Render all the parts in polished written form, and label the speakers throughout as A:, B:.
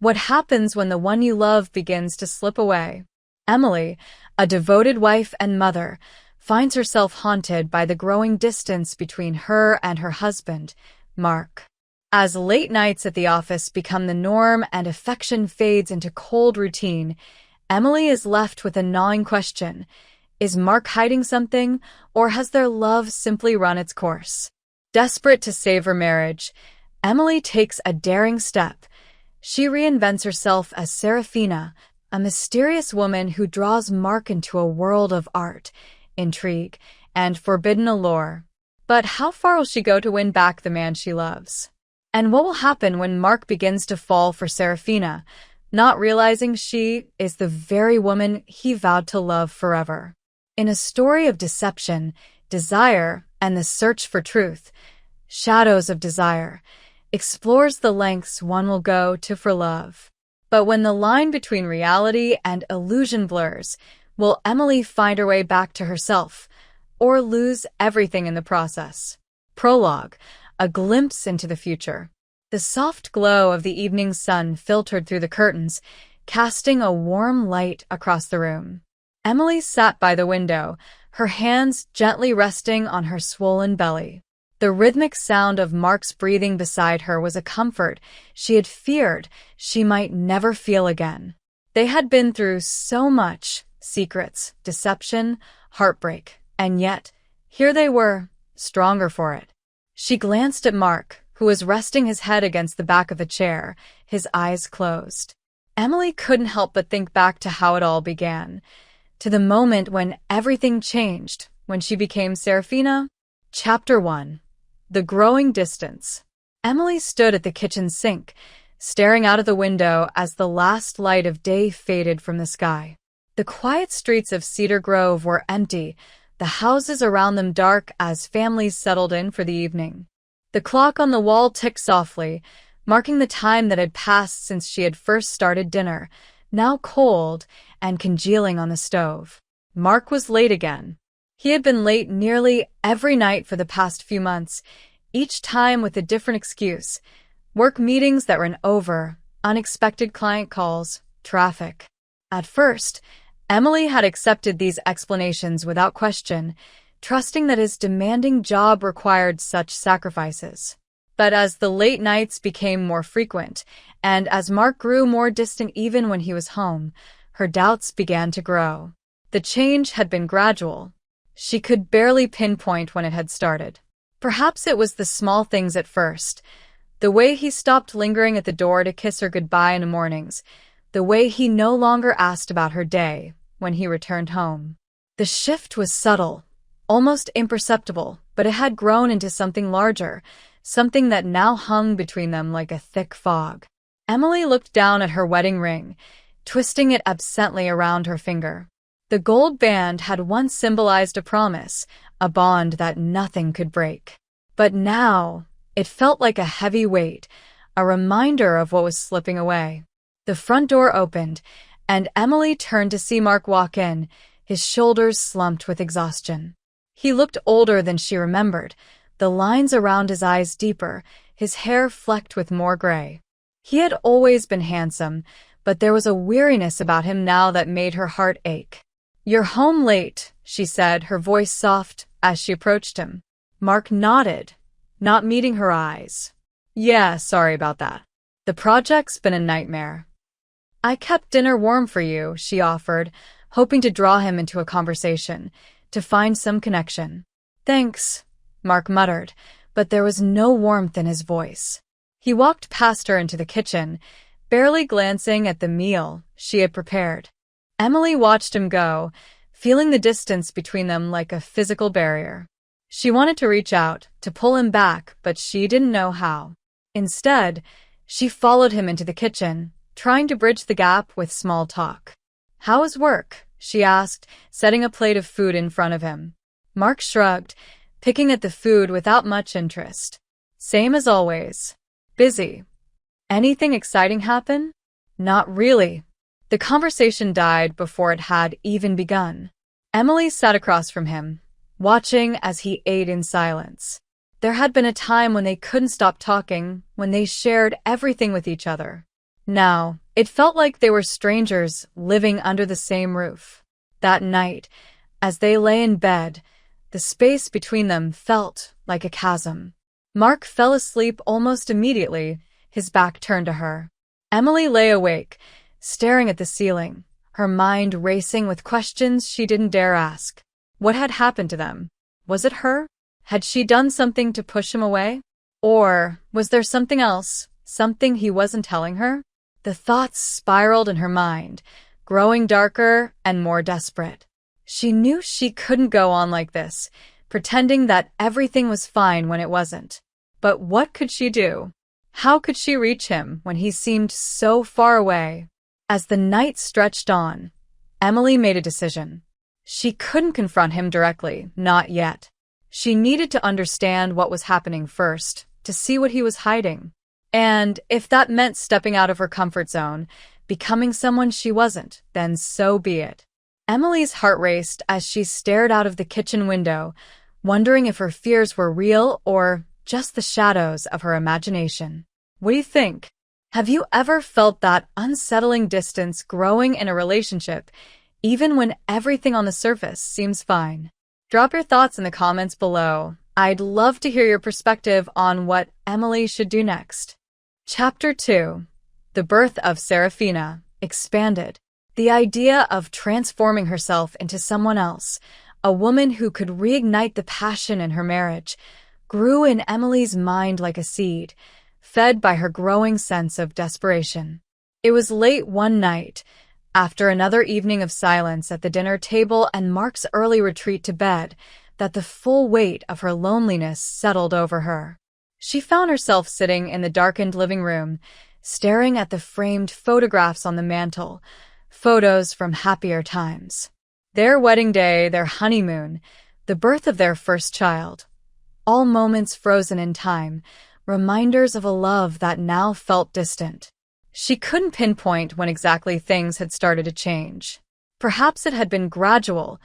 A: What happens when the one you love begins to slip away? Emily, a devoted wife and mother, finds herself haunted by the growing distance between her and her husband, Mark. As late nights at the office become the norm and affection fades into cold routine, Emily is left with a gnawing question. Is Mark hiding something, or has their love simply run its course? Desperate to save her marriage, Emily takes a daring step. She reinvents herself as Seraphina, a mysterious woman who draws Mark into a world of art, intrigue, and forbidden allure. But how far will she go to win back the man she loves? And what will happen when Mark begins to fall for Seraphina, not realizing she is the very woman he vowed to love forever? In a story of deception, desire, and the search for truth, Shadows of Desire explores the lengths one will go to for love. But when the line between reality and illusion blurs, will Emily find her way back to herself, or lose everything in the process? Prologue, a glimpse into the future. The soft glow of the evening sun filtered through the curtains, casting a warm light across the room. Emily sat by the window, her hands gently resting on her swollen belly. The rhythmic sound of Mark's breathing beside her was a comfort she had feared she might never feel again. They had been through so much: secrets, deception, heartbreak, and yet, here they were, stronger for it. She glanced at Mark, who was resting his head against the back of a chair, his eyes closed. Emily couldn't help but think back to how it all began, to the moment when everything changed, when she became Seraphina. Chapter 1. The Growing Distance. Emily stood at the kitchen sink, staring out of the window as the last light of day faded from the sky. The quiet streets of Cedar Grove were empty, the houses around them dark as families settled in for the evening. The clock on the wall ticked softly, marking the time that had passed since she had first started dinner, now cold and congealing on the stove. Mark was late again. He had been late nearly every night for the past few months, each time with a different excuse: work meetings that ran over, unexpected client calls, traffic. At first, Emily had accepted these explanations without question, trusting that his demanding job required such sacrifices. But as the late nights became more frequent, and as Mark grew more distant even when he was home, her doubts began to grow. The change had been gradual. She could barely pinpoint when it had started. Perhaps it was the small things at first: the way he stopped lingering at the door to kiss her goodbye in the mornings, the way he no longer asked about her day when he returned home. The shift was subtle, almost imperceptible, but it had grown into something larger, something that now hung between them like a thick fog. Emily looked down at her wedding ring, twisting it absently around her finger. The gold band had once symbolized a promise, a bond that nothing could break. But now, it felt like a heavy weight, a reminder of what was slipping away. The front door opened, and Emily turned to see Mark walk in, his shoulders slumped with exhaustion. He looked older than she remembered, the lines around his eyes deeper, his hair flecked with more gray. He had always been handsome, but there was a weariness about him now that made her heart ache. "You're home late," she said, her voice soft, as she approached him. Mark nodded, not meeting her eyes. "Yeah, sorry about that. The project's been a nightmare." "I kept dinner warm for you," she offered, hoping to draw him into a conversation, to find some connection. "Thanks," Mark muttered, but there was no warmth in his voice. He walked past her into the kitchen, barely glancing at the meal she had prepared. Emily watched him go, feeling the distance between them like a physical barrier. She wanted to reach out, to pull him back, but she didn't know how. Instead, she followed him into the kitchen, trying to bridge the gap with small talk. "How is work?" she asked, setting a plate of food in front of him. Mark shrugged, picking at the food without much interest. "Same as always. Busy. Anything exciting happen?" "Not really." The conversation died before it had even begun. Emily sat across from him, watching as he ate in silence. There had been a time when they couldn't stop talking, when they shared everything with each other. Now, it felt like they were strangers living under the same roof. That night, as they lay in bed, the space between them felt like a chasm. Mark fell asleep almost immediately, his back turned to her. Emily lay awake, staring at the ceiling, her mind racing with questions she didn't dare ask. What had happened to them? Was it her? Had she done something to push him away? Or was there something else, something he wasn't telling her? The thoughts spiraled in her mind, growing darker and more desperate. She knew she couldn't go on like this, pretending that everything was fine when it wasn't. But what could she do? How could she reach him when he seemed so far away? As the night stretched on, Emily made a decision. She couldn't confront him directly, not yet. She needed to understand what was happening first, to see what he was hiding. And if that meant stepping out of her comfort zone, becoming someone she wasn't, then so be it. Emily's heart raced as she stared out of the kitchen window, wondering if her fears were real or just the shadows of her imagination. What do you think? Have you ever felt that unsettling distance growing in a relationship, even when everything on the surface seems fine? Drop your thoughts in the comments below. I'd love to hear your perspective on what Emily should do next. Chapter 2. The Birth of Seraphina, Expanded. The idea of transforming herself into someone else, a woman who could reignite the passion in her marriage, grew in Emily's mind like a seed, fed by her growing sense of desperation. It was late one night, after another evening of silence at the dinner table and Mark's early retreat to bed, that the full weight of her loneliness settled over her. She found herself sitting in the darkened living room, staring at the framed photographs on the mantel, photos from happier times. Their wedding day, their honeymoon, the birth of their first child. All moments frozen in time, reminders of a love that now felt distant. She couldn't pinpoint when exactly things had started to change. Perhaps it had been gradual,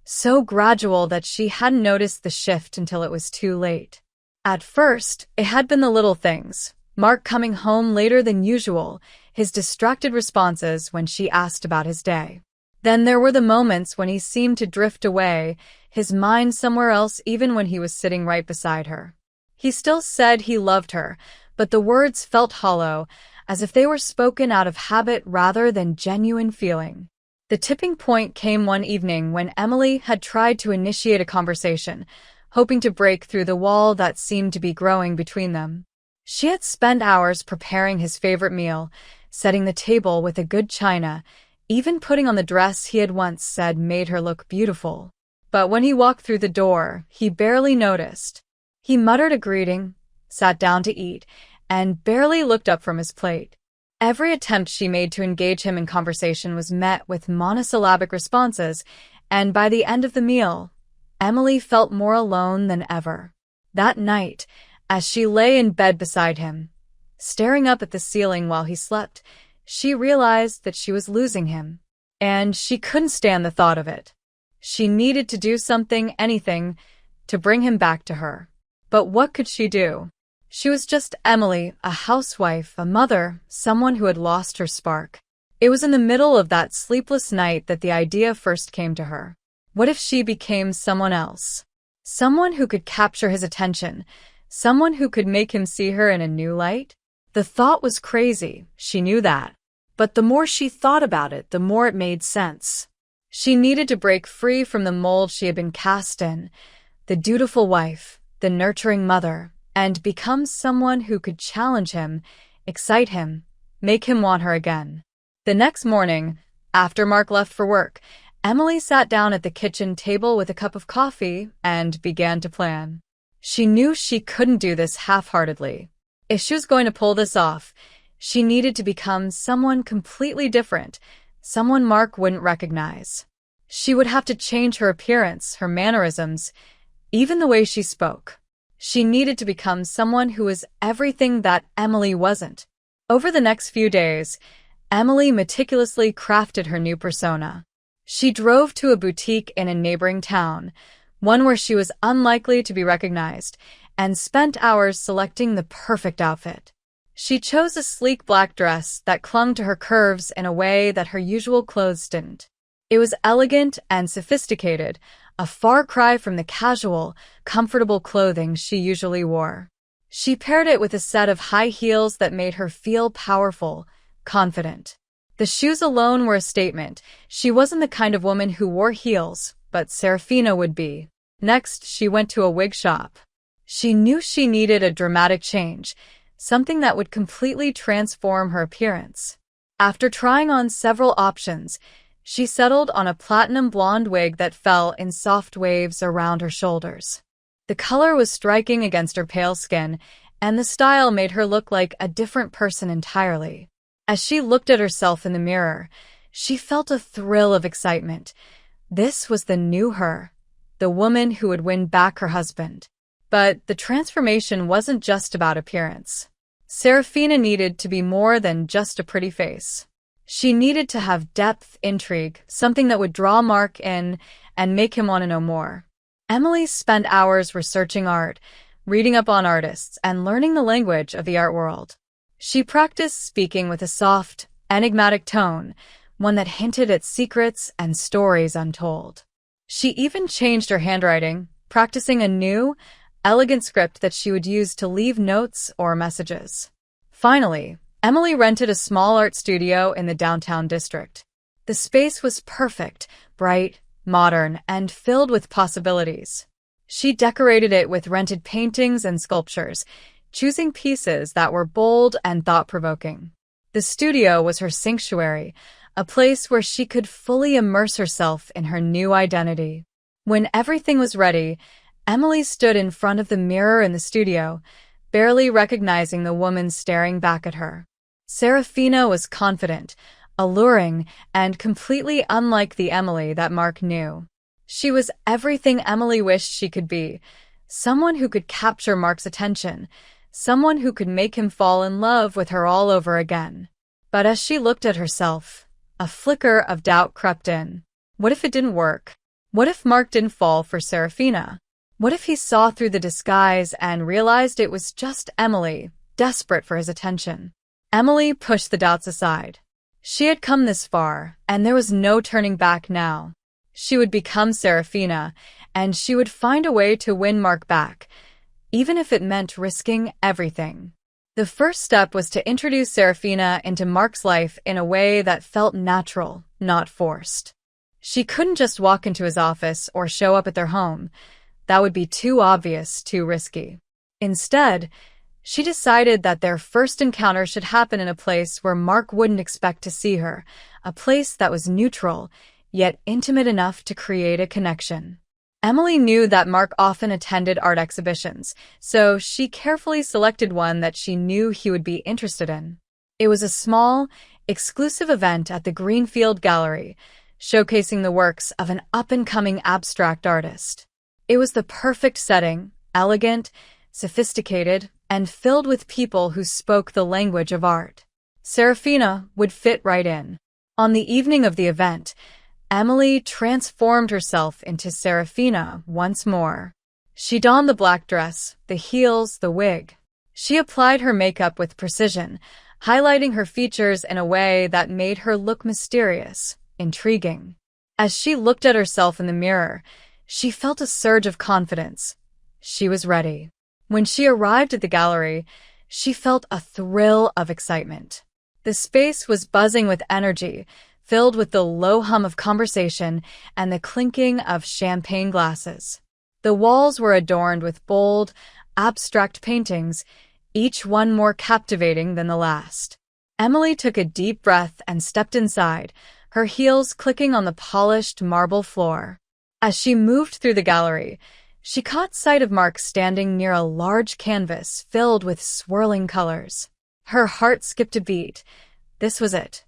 A: so gradual that she hadn't noticed the shift until it was too late. At first, it had been the little things. Mark coming home later than usual, his distracted responses when she asked about his day. Then there were the moments when he seemed to drift away, his mind somewhere else even when he was sitting right beside her. He still said he loved her, but the words felt hollow, as if they were spoken out of habit rather than genuine feeling. The tipping point came one evening when Emily had tried to initiate a conversation, hoping to break through the wall that seemed to be growing between them. She had spent hours preparing his favorite meal, setting the table with a good china, even putting on the dress he had once said made her look beautiful. But when he walked through the door, he barely noticed. He muttered a greeting, sat down to eat, and barely looked up from his plate. Every attempt she made to engage him in conversation was met with monosyllabic responses, and by the end of the meal, Emily felt more alone than ever. That night, as she lay in bed beside him, staring up at the ceiling while he slept, she realized that she was losing him, and she couldn't stand the thought of it. She needed to do something, anything, to bring him back to her. But what could she do? She was just Emily, a housewife, a mother, someone who had lost her spark. It was in the middle of that sleepless night that the idea first came to her. What if she became someone else? Someone who could capture his attention, someone who could make him see her in a new light? The thought was crazy, she knew that. But the more she thought about it, the more it made sense. She needed to break free from the mold she had been cast in, the dutiful wife, the nurturing mother, and become someone who could challenge him, excite him, make him want her again. The next morning, after Mark left for work, Emily sat down at the kitchen table with a cup of coffee and began to plan. She knew she couldn't do this half-heartedly. If she was going to pull this off, she needed to become someone completely different, someone Mark wouldn't recognize. She would have to change her appearance, her mannerisms, even the way she spoke. She needed to become someone who was everything that Emily wasn't. Over the next few days, Emily meticulously crafted her new persona. She drove to a boutique in a neighboring town, one where she was unlikely to be recognized, and spent hours selecting the perfect outfit. She chose a sleek black dress that clung to her curves in a way that her usual clothes didn't. It was elegant and sophisticated, a far cry from the casual, comfortable clothing she usually wore. She paired it with a set of high heels that made her feel powerful, confident. The shoes alone were a statement. She wasn't the kind of woman who wore heels, but Seraphina would be. Next, she went to a wig shop. She knew she needed a dramatic change, something that would completely transform her appearance. After trying on several options, she settled on a platinum blonde wig that fell in soft waves around her shoulders. The color was striking against her pale skin, and the style made her look like a different person entirely. As she looked at herself in the mirror, she felt a thrill of excitement. This was the new her, the woman who would win back her husband. But the transformation wasn't just about appearance. Seraphina needed to be more than just a pretty face. She needed to have depth, intrigue, something that would draw Mark in and make him want to know more. Emily spent hours researching art, reading up on artists, and learning the language of the art world. She practiced speaking with a soft, enigmatic tone, one that hinted at secrets and stories untold. She even changed her handwriting, practicing a new, elegant script that she would use to leave notes or messages. Finally, Emily rented a small art studio in the downtown district. The space was perfect, bright, modern, and filled with possibilities. She decorated it with rented paintings and sculptures, choosing pieces that were bold and thought-provoking. The studio was her sanctuary, a place where she could fully immerse herself in her new identity. When everything was ready, Emily stood in front of the mirror in the studio, barely recognizing the woman staring back at her. Seraphina was confident, alluring, and completely unlike the Emily that Mark knew. She was everything Emily wished she could be, someone who could capture Mark's attention, someone who could make him fall in love with her all over again. But as she looked at herself, a flicker of doubt crept in. What if it didn't work? What if Mark didn't fall for Seraphina? What if he saw through the disguise and realized it was just Emily, desperate for his attention? Emily pushed the doubts aside. She had come this far, and there was no turning back now. She would become Seraphina, and she would find a way to win Mark back, even if it meant risking everything. The first step was to introduce Seraphina into Mark's life in a way that felt natural, not forced. She couldn't just walk into his office or show up at their home. That would be too obvious, too risky. Instead, she decided that their first encounter should happen in a place where Mark wouldn't expect to see her, a place that was neutral, yet intimate enough to create a connection. Emily knew that Mark often attended art exhibitions, so she carefully selected one that she knew he would be interested in. It was a small, exclusive event at the Greenfield Gallery, showcasing the works of an up-and-coming abstract artist. It was the perfect setting, elegant, sophisticated, and filled with people who spoke the language of art. Seraphina would fit right in. On the evening of the event, Emily transformed herself into Seraphina once more. She donned the black dress, the heels, the wig. She applied her makeup with precision, highlighting her features in a way that made her look mysterious, intriguing. As she looked at herself in the mirror, she felt a surge of confidence. She was ready. When she arrived at the gallery, she felt a thrill of excitement. The space was buzzing with energy, filled with the low hum of conversation and the clinking of champagne glasses. The walls were adorned with bold, abstract paintings, each one more captivating than the last. Emily took a deep breath and stepped inside, her heels clicking on the polished marble floor. As she moved through the gallery, she caught sight of Mark standing near a large canvas filled with swirling colors. Her heart skipped a beat. This was it,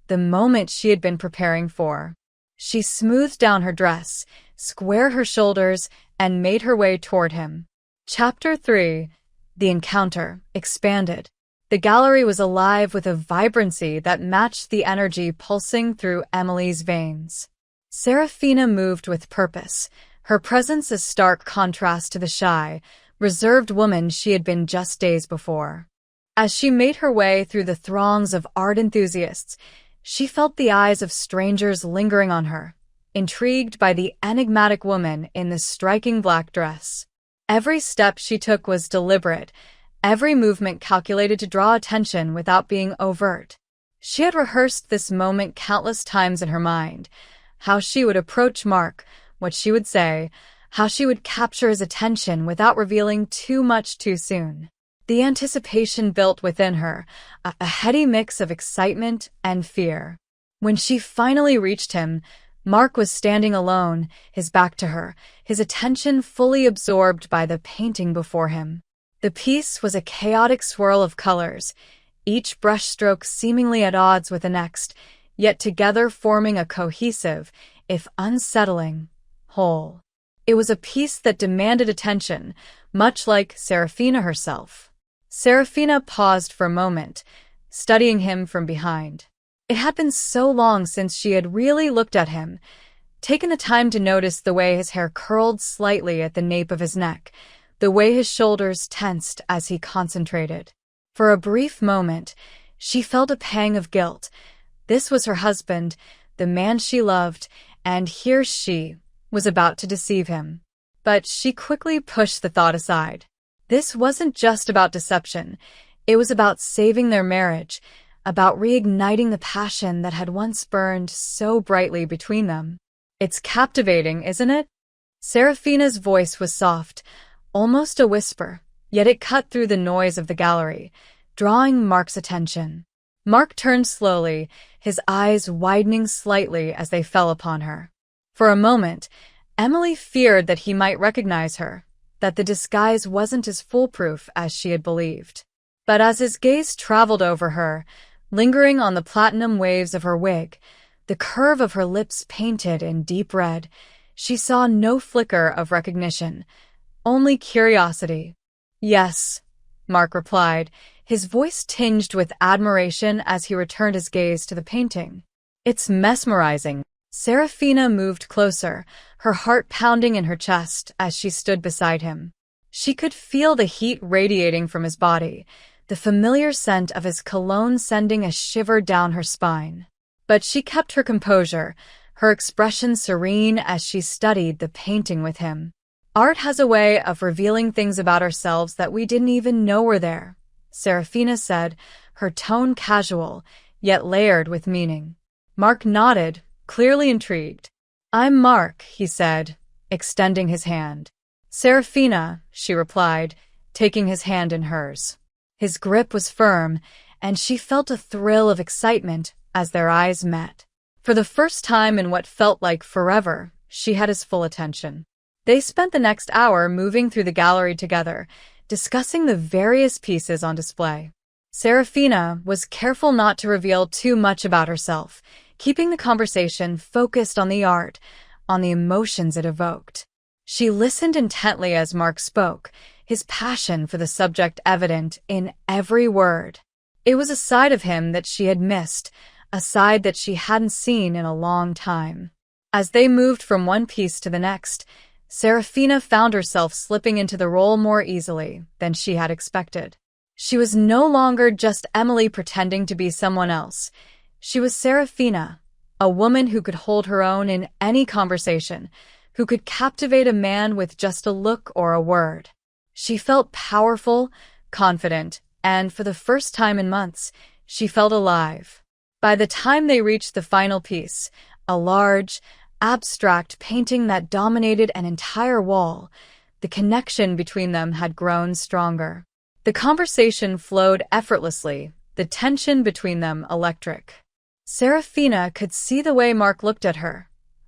A: the moment she had been preparing for. She smoothed down her dress, squared her shoulders, and made her way toward him. Chapter 3. The Encounter expanded. The gallery was alive with a vibrancy that matched the energy pulsing through Emily's veins. Seraphina moved with purpose, her presence a stark contrast to the shy, reserved woman she had been just days before. As she made her way through the throngs of art enthusiasts, she felt the eyes of strangers lingering on her, intrigued by the enigmatic woman in the striking black dress. Every step she took was deliberate, every movement calculated to draw attention without being overt. She had rehearsed this moment countless times in her mind, how she would approach Mark, what she would say, how she would capture his attention without revealing too much too soon. The anticipation built within her, a heady mix of excitement and fear. When she finally reached him, Mark was standing alone, his back to her, his attention fully absorbed by the painting before him. The piece was a chaotic swirl of colors, each brushstroke seemingly at odds with the next, yet together forming a cohesive, if unsettling, whole. It was a piece that demanded attention, much like Seraphina herself. Seraphina paused for a moment, studying him from behind. It had been so long since she had really looked at him, taken the time to notice the way his hair curled slightly at the nape of his neck, the way his shoulders tensed as he concentrated. For a brief moment, she felt a pang of guilt. This was her husband, the man she loved, and here she was about to deceive him. But she quickly pushed the thought aside. This wasn't just about deception. It was about saving their marriage, about reigniting the passion that had once burned so brightly between them. It's captivating, isn't it? Seraphina's voice was soft, almost a whisper, yet it cut through the noise of the gallery, drawing Mark's attention. Mark turned slowly, his eyes widening slightly as they fell upon her. For a moment, Emily feared that he might recognize her, that the disguise wasn't as foolproof as she had believed. But as his gaze traveled over her, lingering on the platinum waves of her wig, the curve of her lips painted in deep red, she saw no flicker of recognition, only curiosity. "Yes," Mark replied, his voice tinged with admiration as he returned his gaze to the painting. "It's mesmerizing." Seraphina moved closer, her heart pounding in her chest as she stood beside him. She could feel the heat radiating from his body, the familiar scent of his cologne sending a shiver down her spine. But she kept her composure, her expression serene as she studied the painting with him. Art has a way of revealing things about ourselves that we didn't even know were there, Seraphina said, her tone casual, yet layered with meaning. Mark nodded, clearly intrigued. "I'm Mark," he said, extending his hand. "Seraphina," she replied, taking his hand in hers. His grip was firm, and she felt a thrill of excitement as their eyes met. For the first time in what felt like forever, she had his full attention. They spent the next hour moving through the gallery together, discussing the various pieces on display. Seraphina was careful not to reveal too much about herself, keeping the conversation focused on the art, on the emotions it evoked. She listened intently as Mark spoke, his passion for the subject evident in every word. It was a side of him that she had missed, a side that she hadn't seen in a long time. As they moved from one piece to the next, Seraphina found herself slipping into the role more easily than she had expected. She was no longer just Emily pretending to be someone else. She was Seraphina, a woman who could hold her own in any conversation, who could captivate a man with just a look or a word. She felt powerful, confident, and for the first time in months, she felt alive. By the time they reached the final piece, a large, abstract painting that dominated an entire wall, the connection between them had grown stronger. The conversation flowed effortlessly, the tension between them electric. Seraphina could see the way Mark looked at her,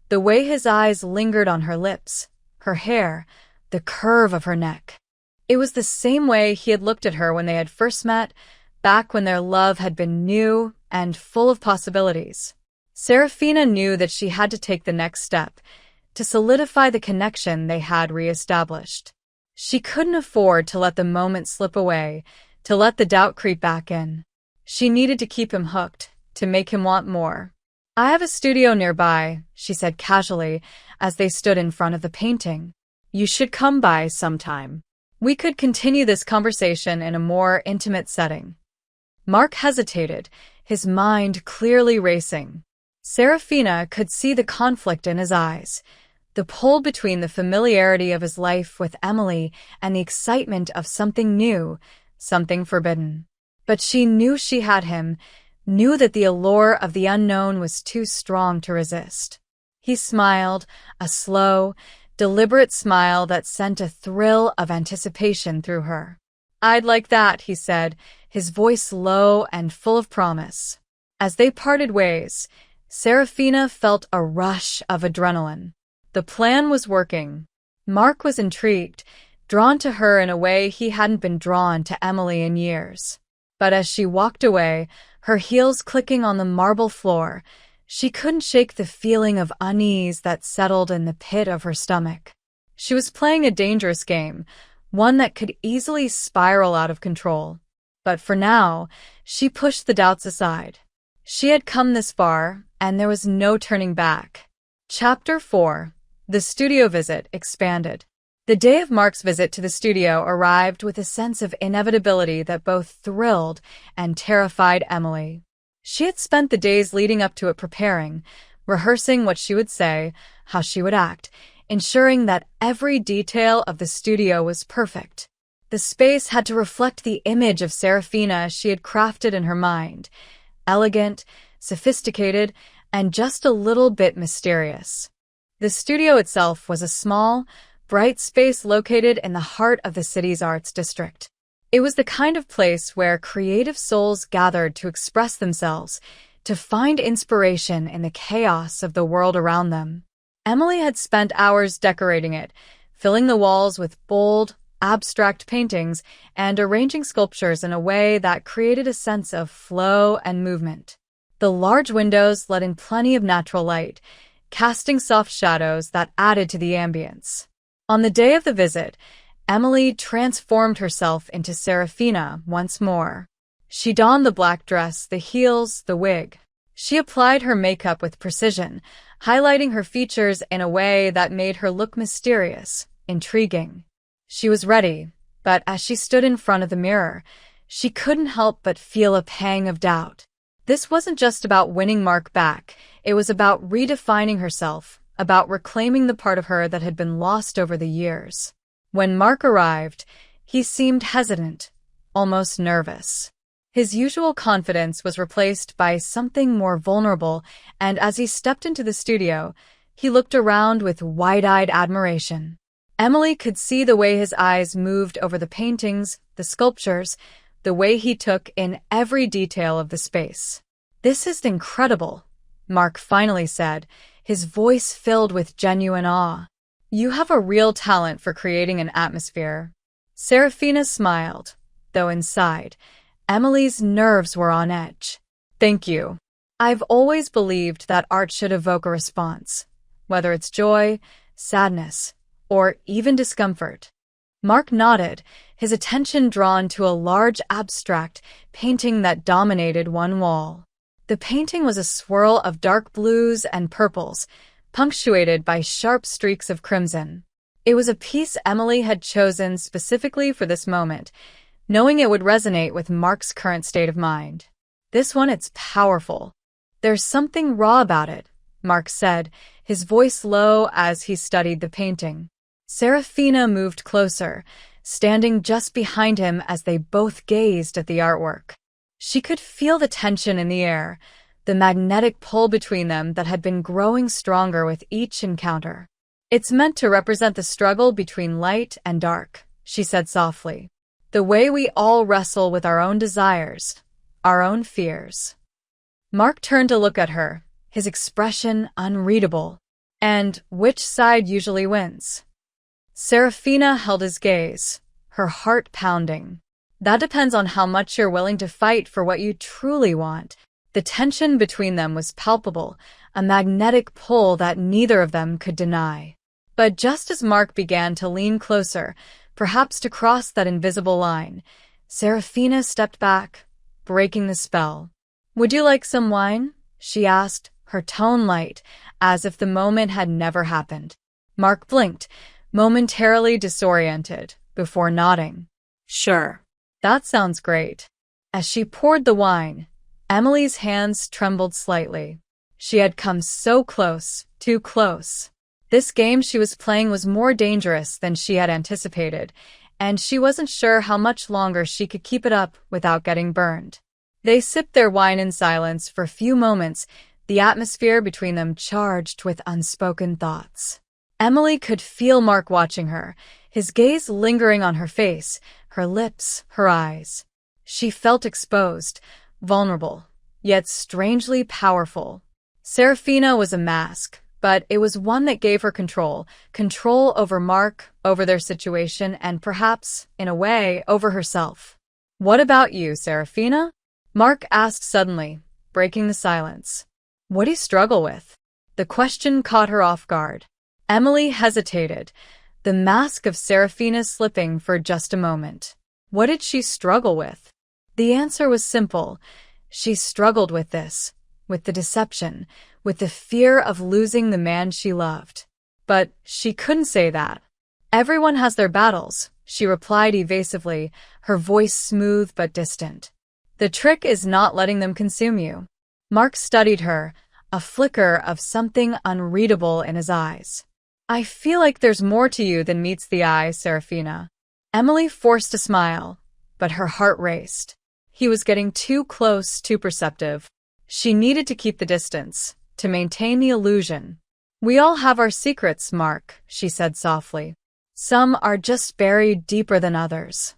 A: the way his eyes lingered on her lips, her hair, the curve of her neck. It was the same way he had looked at her when they had first met, back when their love had been new and full of possibilities. Seraphina knew that she had to take the next step, to solidify the connection they had re-established. She couldn't afford to let the moment slip away, to let the doubt creep back in. She needed to keep him hooked, to make him want more. "I have a studio nearby," she said casually as they stood in front of the painting. "You should come by sometime. We could continue this conversation in a more intimate setting." Mark hesitated, his mind clearly racing. Seraphina could see the conflict in his eyes, the pull between the familiarity of his life with Emily and the excitement of something new, something forbidden. But she knew she had him, knew that the allure of the unknown was too strong to resist. He smiled, a slow, deliberate smile that sent a thrill of anticipation through her. "I'd like that," he said, his voice low and full of promise. As they parted ways, Seraphina felt a rush of adrenaline. The plan was working. Mark was intrigued, drawn to her in a way he hadn't been drawn to Emily in years. But as she walked away, her heels clicking on the marble floor, she couldn't shake the feeling of unease that settled in the pit of her stomach. She was playing a dangerous game, one that could easily spiral out of control. But for now, she pushed the doubts aside. She had come this far, and there was no turning back. Chapter 4. The studio visit expanded. The day of Mark's visit to the studio arrived with a sense of inevitability that both thrilled and terrified Emily. She had spent the days leading up to it preparing, rehearsing what she would say, how she would act, ensuring that every detail of the studio was perfect. The space had to reflect the image of Seraphina she had crafted in her mind, elegant, sophisticated, and just a little bit mysterious. The studio itself was a small, bright space located in the heart of the city's arts district. It was the kind of place where creative souls gathered to express themselves, to find inspiration in the chaos of the world around them. Emily had spent hours decorating it, filling the walls with bold, abstract paintings and arranging sculptures in a way that created a sense of flow and movement. The large windows let in plenty of natural light, casting soft shadows that added to the ambience. On the day of the visit, Emily transformed herself into Seraphina once more. She donned the black dress, the heels, the wig. She applied her makeup with precision, highlighting her features in a way that made her look mysterious, intriguing. She was ready, but as she stood in front of the mirror, she couldn't help but feel a pang of doubt. This wasn't just about winning Mark back, it was about redefining herself, about reclaiming the part of her that had been lost over the years. When Mark arrived, he seemed hesitant, almost nervous. His usual confidence was replaced by something more vulnerable, and as he stepped into the studio, he looked around with wide-eyed admiration. Emily could see the way his eyes moved over the paintings, the sculptures, the way he took in every detail of the space. "This is incredible," Mark finally said, his voice filled with genuine awe. "You have a real talent for creating an atmosphere." Seraphina smiled, though inside, Emily's nerves were on edge. "Thank you. I've always believed that art should evoke a response, whether it's joy, sadness, or even discomfort." Mark nodded, his attention drawn to a large abstract painting that dominated one wall. The painting was a swirl of dark blues and purples, punctuated by sharp streaks of crimson. It was a piece Emily had chosen specifically for this moment, knowing it would resonate with Mark's current state of mind. "This one, it's powerful. There's something raw about it," Mark said, his voice low as he studied the painting. Seraphina moved closer, standing just behind him as they both gazed at the artwork. She could feel the tension in the air, the magnetic pull between them that had been growing stronger with each encounter. "It's meant to represent the struggle between light and dark," she said softly. "The way we all wrestle with our own desires, our own fears." Mark turned to look at her, his expression unreadable. "And which side usually wins?" Seraphina held his gaze, her heart pounding. "That depends on how much you're willing to fight for what you truly want." The tension between them was palpable, a magnetic pull that neither of them could deny. But just as Mark began to lean closer, perhaps to cross that invisible line, Seraphina stepped back, breaking the spell. "Would you like some wine?" she asked, her tone light, as if the moment had never happened. Mark blinked, momentarily disoriented, before nodding. "Sure. That sounds great." As she poured the wine, Emily's hands trembled slightly. She had come so close, too close. This game she was playing was more dangerous than she had anticipated, and she wasn't sure how much longer she could keep it up without getting burned. They sipped their wine in silence for a few moments, the atmosphere between them charged with unspoken thoughts. Emily could feel Mark watching her, his gaze lingering on her face, her lips, her eyes. She felt exposed, vulnerable, yet strangely powerful. Seraphina was a mask, but it was one that gave her control over Mark, over their situation, and perhaps, in a way, over herself. "What about you, Seraphina?" Mark asked suddenly, breaking the silence. "What do you struggle with?" The question caught her off guard. Emily hesitated, the mask of Seraphina slipping for just a moment. What did she struggle with? The answer was simple. She struggled with this, with the deception, with the fear of losing the man she loved. But she couldn't say that. "Everyone has their battles," she replied evasively, her voice smooth but distant. "The trick is not letting them consume you." Mark studied her, a flicker of something unreadable in his eyes. "I feel like there's more to you than meets the eye, Seraphina." Emily forced a smile, but her heart raced. He was getting too close, too perceptive. She needed to keep the distance, to maintain the illusion. "We all have our secrets, Mark," she said softly. "Some are just buried deeper than others."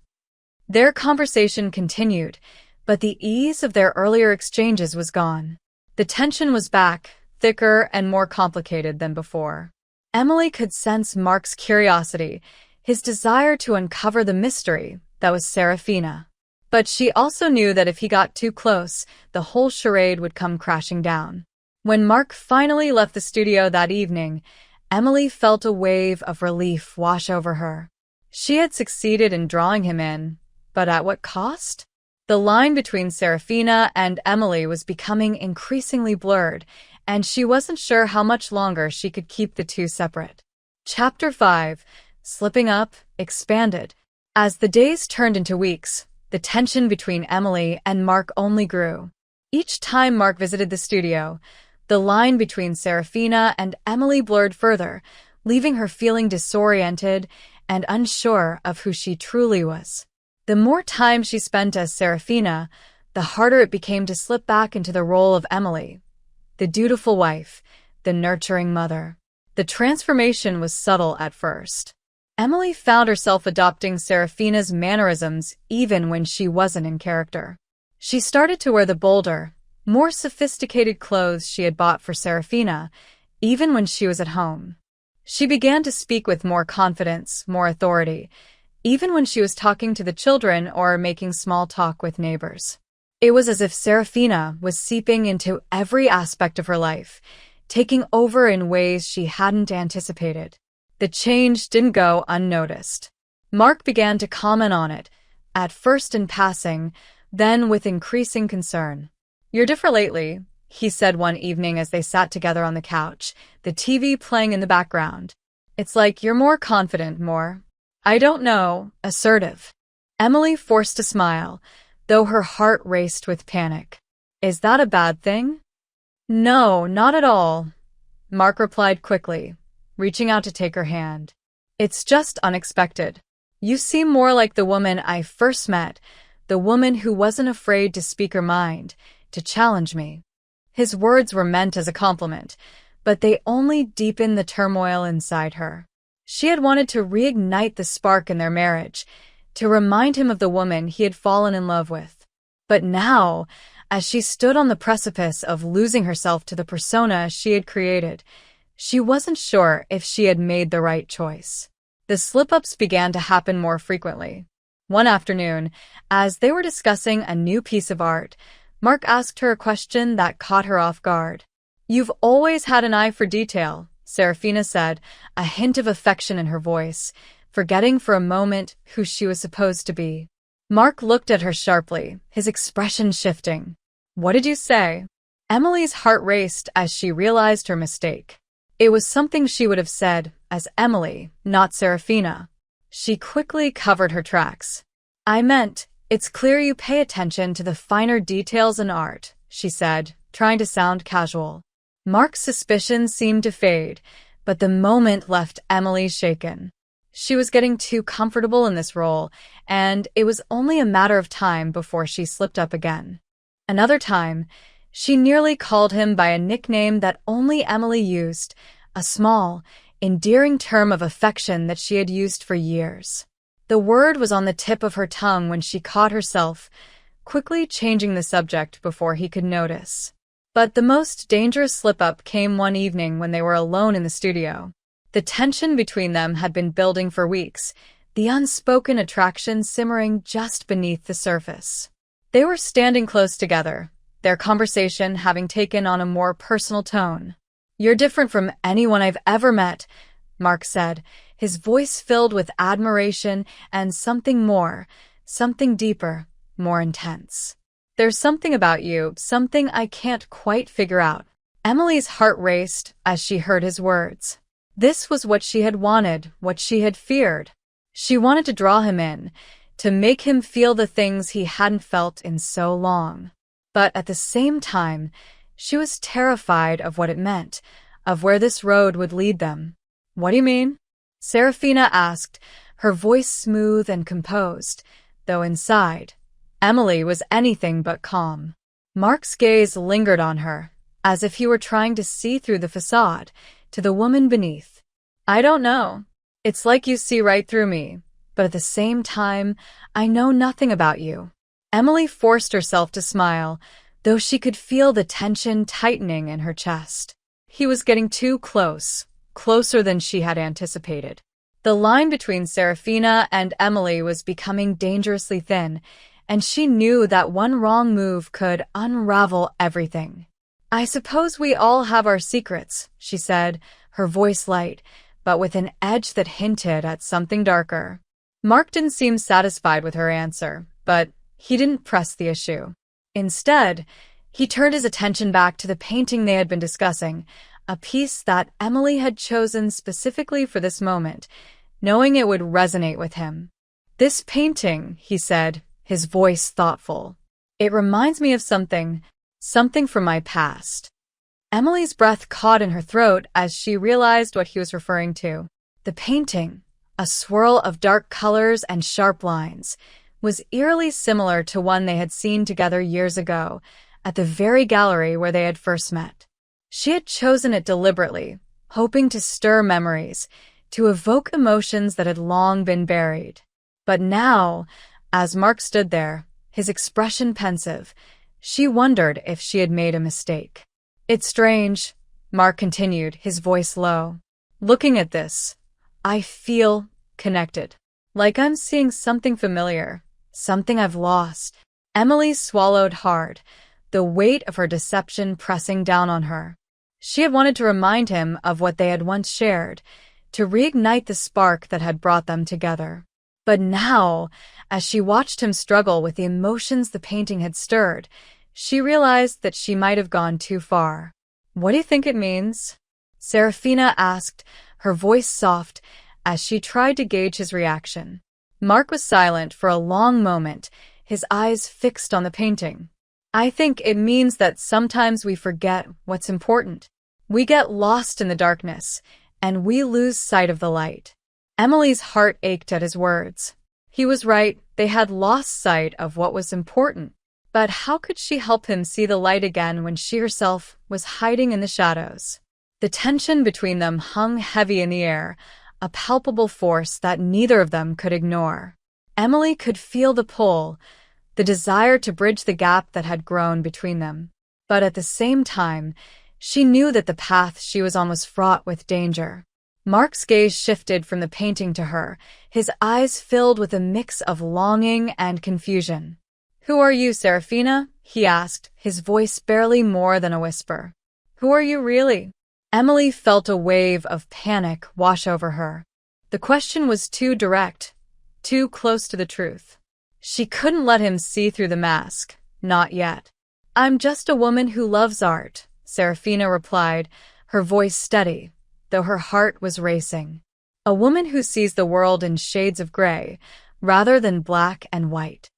A: Their conversation continued, but the ease of their earlier exchanges was gone. The tension was back, thicker and more complicated than before. Emily could sense Mark's curiosity, his desire to uncover the mystery that was Seraphina. But she also knew that if he got too close, the whole charade would come crashing down. When Mark finally left the studio that evening, Emily felt a wave of relief wash over her. She had succeeded in drawing him in, but at what cost? The line between Seraphina and Emily was becoming increasingly blurred, and she wasn't sure how much longer she could keep the two separate. Chapter 5. Slipping Up, expanded. As the days turned into weeks, the tension between Emily and Mark only grew. Each time Mark visited the studio, the line between Seraphina and Emily blurred further, leaving her feeling disoriented and unsure of who she truly was. The more time she spent as Seraphina, the harder it became to slip back into the role of Emily, the dutiful wife, the nurturing mother. The transformation was subtle at first. Emily found herself adopting Seraphina's mannerisms even when she wasn't in character. She started to wear the bolder, more sophisticated clothes she had bought for Seraphina, even when she was at home. She began to speak with more confidence, more authority, even when she was talking to the children or making small talk with neighbors. It was as if Seraphina was seeping into every aspect of her life, taking over in ways she hadn't anticipated. The change didn't go unnoticed. Mark began to comment on it, at first in passing, then with increasing concern. "You're different lately," he said one evening as they sat together on the couch, the TV playing in the background. "It's like you're more confident, more, I don't know, assertive." Emily forced a smile, though her heart raced with panic. "Is that a bad thing?" "No, not at all," Mark replied quickly, reaching out to take her hand. "It's just unexpected. You seem more like the woman I first met, the woman who wasn't afraid to speak her mind, to challenge me." His words were meant as a compliment, but they only deepened the turmoil inside her. She had wanted to reignite the spark in their marriage, to remind him of the woman he had fallen in love with. But now, as she stood on the precipice of losing herself to the persona she had created, she wasn't sure if she had made the right choice. The slip-ups began to happen more frequently. One afternoon, as they were discussing a new piece of art, Mark asked her a question that caught her off guard. "You've always had an eye for detail," Seraphina said, a hint of affection in her voice, forgetting for a moment who she was supposed to be. Mark looked at her sharply, his expression shifting. "What did you say?" Emily's heart raced as she realized her mistake. It was something she would have said as Emily, not Seraphina. She quickly covered her tracks. "I meant, It's clear you pay attention to the finer details in art, she said, trying to sound casual. Mark's suspicions seemed to fade, but the moment left Emily shaken. She was getting too comfortable in this role, and it was only a matter of time before she slipped up again. Another time, she nearly called him by a nickname that only Emily used, a small, endearing term of affection that she had used for years. The word was on the tip of her tongue when she caught herself, quickly changing the subject before he could notice. But the most dangerous slip-up came one evening when they were alone in the studio. The tension between them had been building for weeks, the unspoken attraction simmering just beneath the surface. They were standing close together, their conversation having taken on a more personal tone. "You're different from anyone I've ever met," Mark said, his voice filled with admiration and something more, something deeper, more intense. "There's something about you, something I can't quite figure out." Emily's heart raced as she heard his words. This was what she had wanted, what she had feared. She wanted to draw him in, to make him feel the things he hadn't felt in so long. But at the same time, she was terrified of what it meant, of where this road would lead them. "What do you mean?" Seraphina asked, her voice smooth and composed, though inside, Emily was anything but calm. Mark's gaze lingered on her, as if he were trying to see through the facade, to the woman beneath. "I don't know. It's like you see right through me, but at the same time, I know nothing about you." Emily forced herself to smile, though she could feel the tension tightening in her chest. He was getting too close, closer than she had anticipated. The line between Seraphina and Emily was becoming dangerously thin, and she knew that one wrong move could unravel everything. "I suppose we all have our secrets," she said, her voice light, but with an edge that hinted at something darker. Mark didn't seem satisfied with her answer, but he didn't press the issue. Instead, he turned his attention back to the painting they had been discussing, a piece that Emily had chosen specifically for this moment, knowing it would resonate with him. "This painting," he said, his voice thoughtful. "It reminds me of something from my past." Emily's breath caught in her throat as she realized what he was referring to. The painting, a swirl of dark colors and sharp lines, was eerily similar to one they had seen together years ago, at the very gallery where they had first met. She had chosen it deliberately, hoping to stir memories, to evoke emotions that had long been buried. But now, as Mark stood there, his expression pensive, she wondered if she had made a mistake. "It's strange," Mark continued, his voice low. "Looking at this, I feel connected. Like I'm seeing something familiar, something I've lost." Emily swallowed hard, the weight of her deception pressing down on her. She had wanted to remind him of what they had once shared, to reignite the spark that had brought them together. But now, as she watched him struggle with the emotions the painting had stirred, she realized that she might have gone too far. "What do you think it means?" Seraphina asked, her voice soft, as she tried to gauge his reaction. Mark was silent for a long moment, his eyes fixed on the painting. "I think it means that sometimes we forget what's important. We get lost in the darkness, and we lose sight of the light." Emily's heart ached at his words. He was right, they had lost sight of what was important. But how could she help him see the light again when she herself was hiding in the shadows? The tension between them hung heavy in the air, a palpable force that neither of them could ignore. Emily could feel the pull, the desire to bridge the gap that had grown between them. But at the same time, she knew that the path she was on was fraught with danger. Mark's gaze shifted from the painting to her, his eyes filled with a mix of longing and confusion. "Who are you, Seraphina?" he asked, his voice barely more than a whisper. "Who are you really?" Emily felt a wave of panic wash over her. The question was too direct, too close to the truth. She couldn't let him see through the mask, not yet. "I'm just a woman who loves art," Seraphina replied, her voice steady, though her heart was racing. "A woman who sees the world in shades of gray, rather than black and white."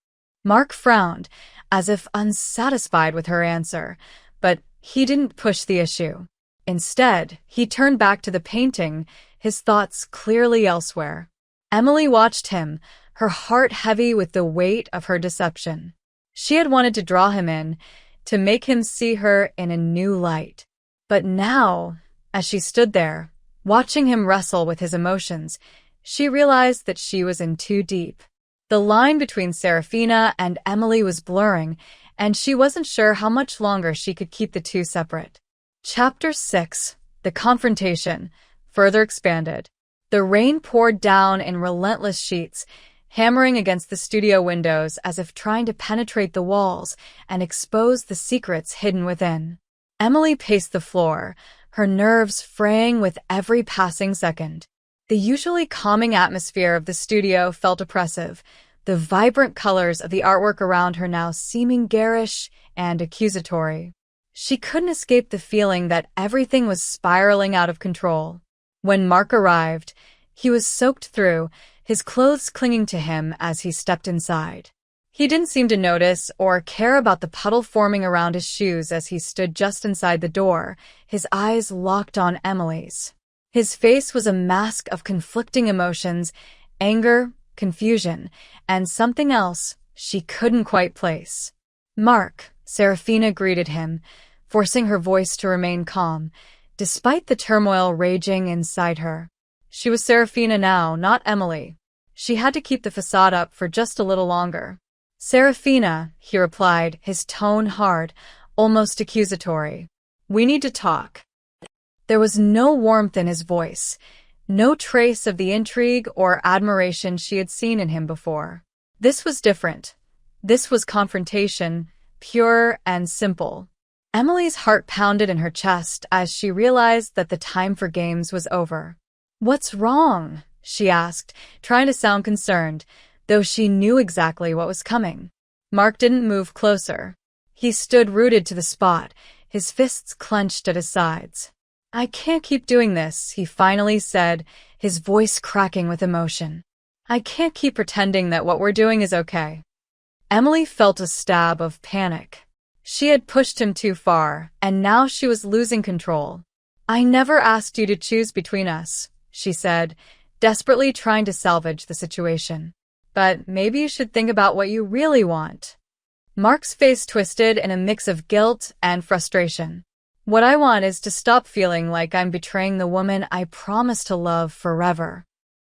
A: Mark frowned, as if unsatisfied with her answer, but he didn't push the issue. Instead, he turned back to the painting, his thoughts clearly elsewhere. Emily watched him, her heart heavy with the weight of her deception. She had wanted to draw him in, to make him see her in a new light. But now, as she stood there, watching him wrestle with his emotions, she realized that she was in too deep. The line between Seraphina and Emily was blurring, and she wasn't sure how much longer she could keep the two separate. Chapter 6. The Confrontation, further expanded. The rain poured down in relentless sheets, hammering against the studio windows as if trying to penetrate the walls and expose the secrets hidden within. Emily paced the floor, her nerves fraying with every passing second. The usually calming atmosphere of the studio felt oppressive, the vibrant colors of the artwork around her now seeming garish and accusatory. She couldn't escape the feeling that everything was spiraling out of control. When Mark arrived, he was soaked through, his clothes clinging to him as he stepped inside. He didn't seem to notice or care about the puddle forming around his shoes as he stood just inside the door, his eyes locked on Emily's. His face was a mask of conflicting emotions, anger, confusion, and something else she couldn't quite place. "Mark," Seraphina greeted him, forcing her voice to remain calm, despite the turmoil raging inside her. She was Seraphina now, not Emily. She had to keep the facade up for just a little longer. "Seraphina," he replied, his tone hard, almost accusatory. "We need to talk." There was no warmth in his voice, no trace of the intrigue or admiration she had seen in him before. This was different. This was confrontation, pure and simple. Emily's heart pounded in her chest as she realized that the time for games was over. "What's wrong?" she asked, trying to sound concerned, though she knew exactly what was coming. Mark didn't move closer. He stood rooted to the spot, his fists clenched at his sides. "I can't keep doing this," he finally said, his voice cracking with emotion. "I can't keep pretending that what we're doing is okay." Emily felt a stab of panic. She had pushed him too far, and now she was losing control. "I never asked you to choose between us," she said, desperately trying to salvage the situation. "But maybe you should think about what you really want." Mark's face twisted in a mix of guilt and frustration. "What I want is to stop feeling like I'm betraying the woman I promised to love forever."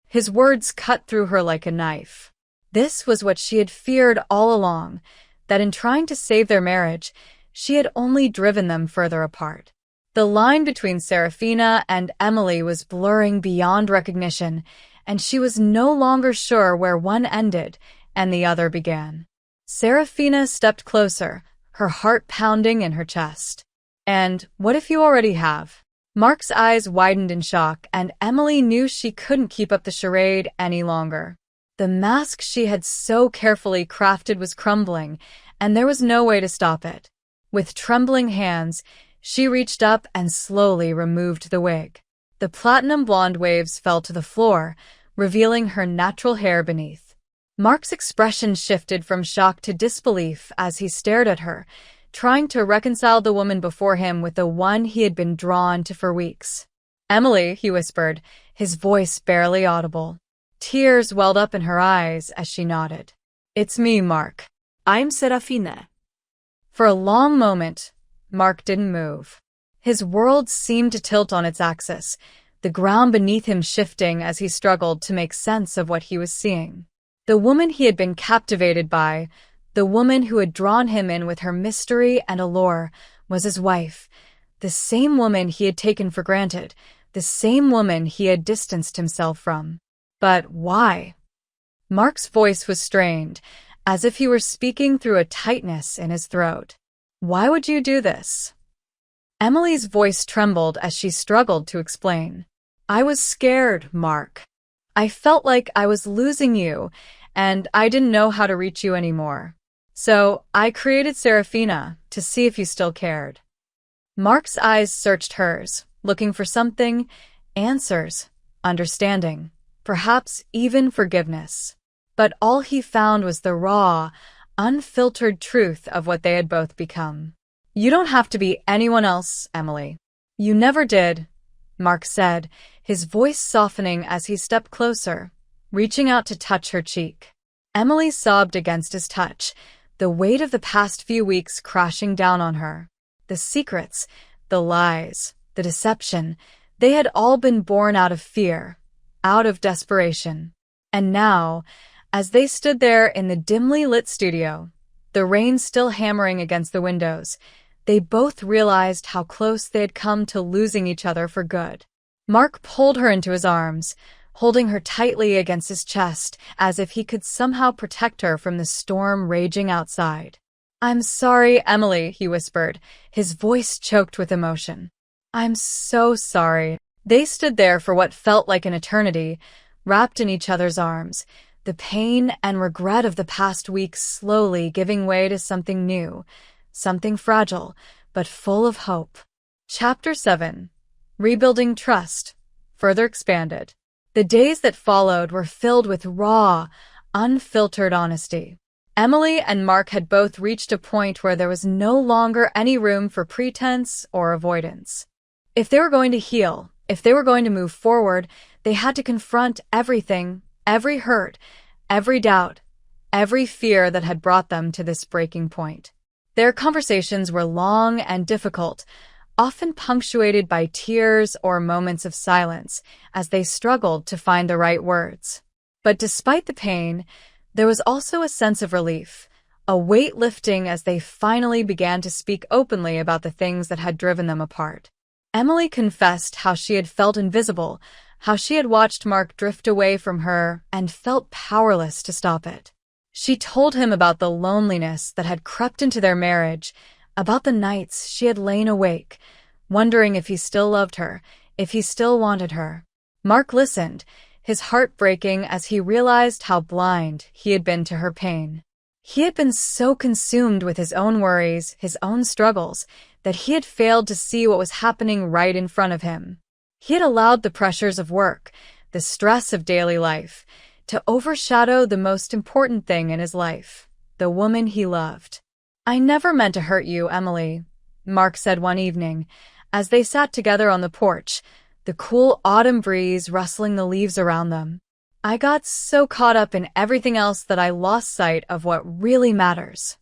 A: His words cut through her like a knife. This was what she had feared all along, that in trying to save their marriage, she had only driven them further apart. The line between Seraphina and Emily was blurring beyond recognition, and she was no longer sure where one ended and the other began. Seraphina stepped closer, her heart pounding in her chest. "And what if you already have?" Mark's eyes widened in shock, and Emily knew she couldn't keep up the charade any longer. The mask she had so carefully crafted was crumbling, and there was no way to stop it. With trembling hands, she reached up and slowly removed the wig. The platinum blonde waves fell to the floor, revealing her natural hair beneath. Mark's expression shifted from shock to disbelief as he stared at her, trying to reconcile the woman before him with the one he had been drawn to for weeks. "Emily," he whispered, his voice barely audible. Tears welled up in her eyes as she nodded. "It's me, Mark. I'm Seraphina." For a long moment, Mark didn't move. His world seemed to tilt on its axis, the ground beneath him shifting as he struggled to make sense of what he was seeing. The woman he had been captivated by, the woman who had drawn him in with her mystery and allure, was his wife, the same woman he had taken for granted, the same woman he had distanced himself from. But why? Mark's voice was strained, as if he were speaking through a tightness in his throat. "Why would you do this?" Emily's voice trembled as she struggled to explain. "I was scared, Mark. I felt like I was losing you, and I didn't know how to reach you anymore. So I created Seraphina to see if you still cared." Mark's eyes searched hers, looking for something, answers, understanding, perhaps even forgiveness. But all he found was the raw, unfiltered truth of what they had both become. "You don't have to be anyone else, Emily. You never did," Mark said, his voice softening as he stepped closer, reaching out to touch her cheek. Emily sobbed against his touch, the weight of the past few weeks crashing down on her. The secrets, the lies, the deception, they had all been born out of fear, out of desperation. And now, as they stood there in the dimly lit studio, the rain still hammering against the windows, they both realized how close they had come to losing each other for good. Mark pulled her into his arms, holding her tightly against his chest as if he could somehow protect her from the storm raging outside. "I'm sorry, Emily," he whispered, his voice choked with emotion. "I'm so sorry." They stood there for what felt like an eternity, wrapped in each other's arms, the pain and regret of the past weeks slowly giving way to something new, something fragile, but full of hope. Chapter 7. Rebuilding Trust. Further expanded. The days that followed were filled with raw, unfiltered honesty. Emily and Mark had both reached a point where there was no longer any room for pretense or avoidance. If they were going to heal, if they were going to move forward, they had to confront everything, every hurt, every doubt, every fear that had brought them to this breaking point. Their conversations were long and difficult, often punctuated by tears or moments of silence as they struggled to find the right words. But despite the pain, there was also a sense of relief, a weight lifting as they finally began to speak openly about the things that had driven them apart. Emily confessed how she had felt invisible, how she had watched Mark drift away from her and felt powerless to stop it. She told him about the loneliness that had crept into their marriage, about the nights she had lain awake, wondering if he still loved her, if he still wanted her. Mark listened, his heart breaking as he realized how blind he had been to her pain. He had been so consumed with his own worries, his own struggles, that he had failed to see what was happening right in front of him. He had allowed the pressures of work, the stress of daily life, to overshadow the most important thing in his life, the woman he loved. "I never meant to hurt you, Emily," Mark said one evening, as they sat together on the porch, the cool autumn breeze rustling the leaves around them. "I got so caught up in everything else that I lost sight of what really matters."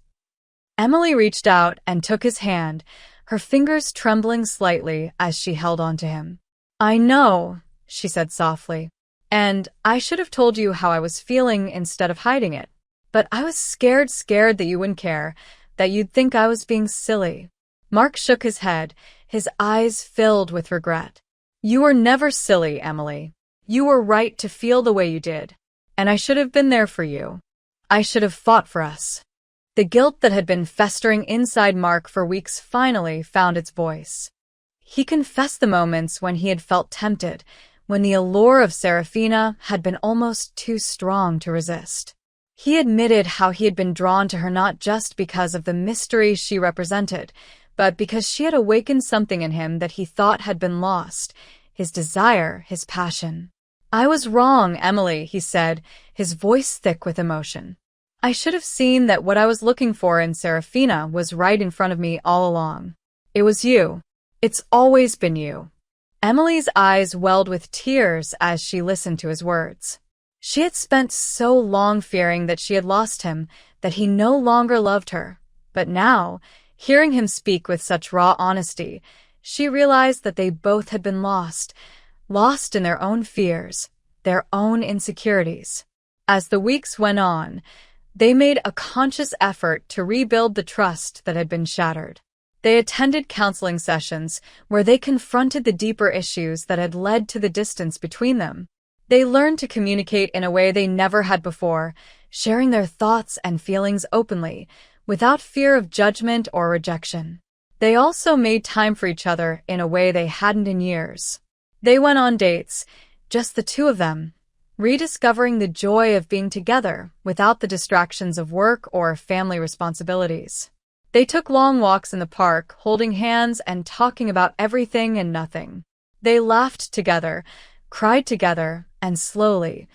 A: Emily reached out and took his hand, her fingers trembling slightly as she held on to him. "I know," she said softly, "and I should have told you how I was feeling instead of hiding it. But I was scared that you wouldn't care, that you'd think I was being silly." Mark shook his head, his eyes filled with regret. "You were never silly, Emily. You were right to feel the way you did, and I should have been there for you. I should have fought for us." The guilt that had been festering inside Mark for weeks finally found its voice. He confessed the moments when he had felt tempted, when the allure of Seraphina had been almost too strong to resist. He admitted how he had been drawn to her not just because of the mystery she represented, but because she had awakened something in him that he thought had been lost, his desire, his passion. "I was wrong, Emily," he said, his voice thick with emotion. "I should have seen that what I was looking for in Seraphina was right in front of me all along. It was you. It's always been you." Emily's eyes welled with tears as she listened to his words. She had spent so long fearing that she had lost him, that he no longer loved her. But now, hearing him speak with such raw honesty, she realized that they both had been lost in their own fears, their own insecurities. As the weeks went on, they made a conscious effort to rebuild the trust that had been shattered. They attended counseling sessions where they confronted the deeper issues that had led to the distance between them. They learned to communicate in a way they never had before, sharing their thoughts and feelings openly, without fear of judgment or rejection. They also made time for each other in a way they hadn't in years. They went on dates, just the two of them, rediscovering the joy of being together without the distractions of work or family responsibilities. They took long walks in the park, holding hands and talking about everything and nothing. They laughed together, cried together, and slowly,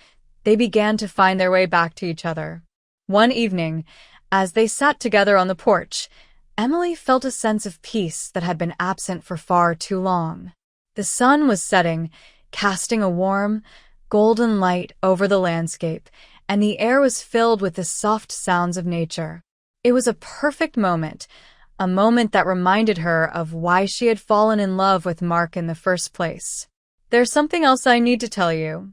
A: they began to find their way back to each other. One evening, As they sat together on the porch, Emily felt a sense of peace that had been absent for far too long. The sun was setting, casting a warm, golden light over the landscape, and the air was filled with the soft sounds of nature. It was a perfect moment, a moment that reminded her of why she had fallen in love with Mark in the first place. "There's something else I need to tell you,"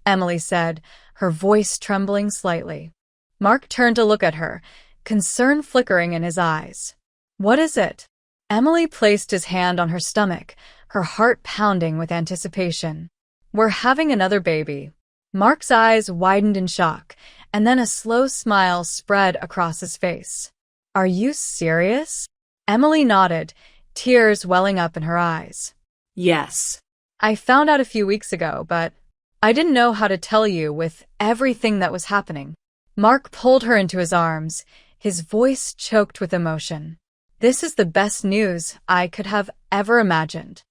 A: Emily said, her voice trembling slightly. Mark turned to look at her, concern flickering in his eyes. "What is it?" Emily placed his hand on her stomach, her heart pounding with anticipation. "We're having another baby." Mark's eyes widened in shock, and then a slow smile spread across his face. "Are you serious?" Emily nodded, tears welling up in her eyes.
B: "Yes.
A: "I found out a few weeks ago, but I didn't know how to tell you with everything that was happening." Mark pulled her into his arms, his voice choked with emotion. "This is the best news I could have ever imagined."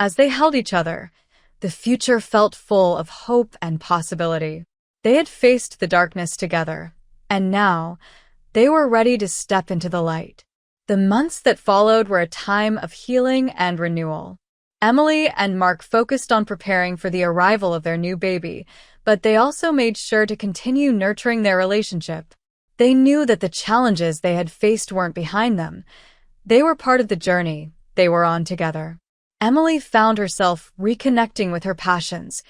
A: As they held each other, the future felt full of hope and possibility. They had faced the darkness together, and now they were ready to step into the light. The months that followed were a time of healing and renewal. Emily and Mark focused on preparing for the arrival of their new baby, but they also made sure to continue nurturing their relationship. They knew that the challenges they had faced weren't behind them. They were part of the journey they were on together. Emily found herself reconnecting with her passions,